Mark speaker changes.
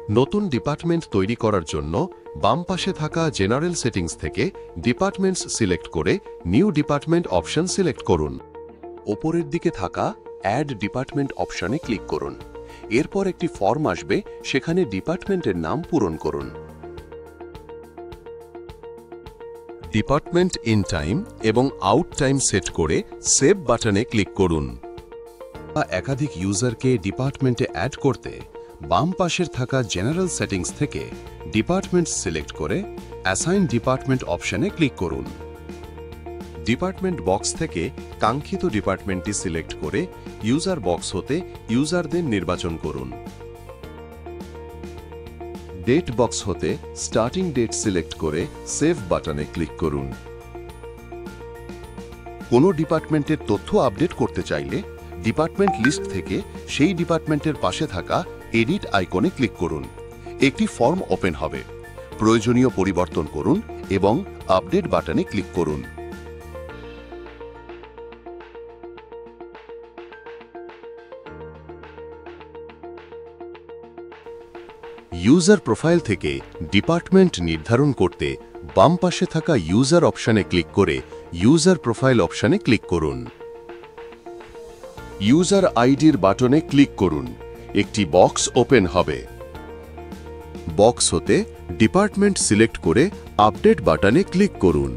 Speaker 1: নতুন ডিপার্টমেন্ট তৈরি করার জন্য বাম পাশে থাকা জেনারেল সেটিংস থেকে ডিপার্টমেন্টস সিলেক্ট করে নিউ ডিপার্টমেন্ট অপশন সিলেক্ট করুন। ওপরের দিকে থাকা অ্যাড ডিপার্টমেন্ট অপশনে ক্লিক করুন। এরপর একটি ফর্ম আসবে, সেখানে ডিপার্টমেন্টের নাম পূরণ করুন। ডিপার্টমেন্ট ইন টাইম এবং আউট টাইম সেট করে সেভ বাটনে ক্লিক করুন। একাধিক ইউজারকে ডিপার্টমেন্টে অ্যাড করতে বাম পাশের থাকা জেনারেল সেটিংস থেকে ডিপার্টমেন্ট সিলেক্ট করে অ্যাসাইন ডিপার্টমেন্ট অপশনে ক্লিক করুন। ডিপার্টমেন্ট বক্স থেকে কাঙ্ক্ষিত ডিপার্টমেন্টটি সিলেক্ট করে ইউজার বক্স হতে ইউজারদের নির্বাচন করুন। ডেট বক্স হতে স্টার্টিং ডেট সিলেক্ট করে সেভ বাটনে ক্লিক করুন। কোনো ডিপার্টমেন্টের তথ্য আপডেট করতে চাইলে ডিপার্টমেন্ট লিস্ট থেকে সেই ডিপার্টমেন্টের পাশে থাকা এডিট আইকনে ক্লিক করুন। একটি ফর্ম ওপেন হবে। প্রয়োজনীয় পরিবর্তন করুন এবং আপডেট বাটনে ক্লিক করুন। ইউজার প্রোফাইল থেকে ডিপার্টমেন্ট নির্ধারণ করতে বাম পাশে থাকা ইউজার অপশনে ক্লিক করে ইউজার প্রোফাইল অপশনে ক্লিক করুন। ইউজার আইডির বাটনে ক্লিক করুন। একটি বক্স ওপেন হবে। বক্স হতে ডিপার্টমেন্ট সিলেক্ট করে আপডেট বাটনে ক্লিক করুন।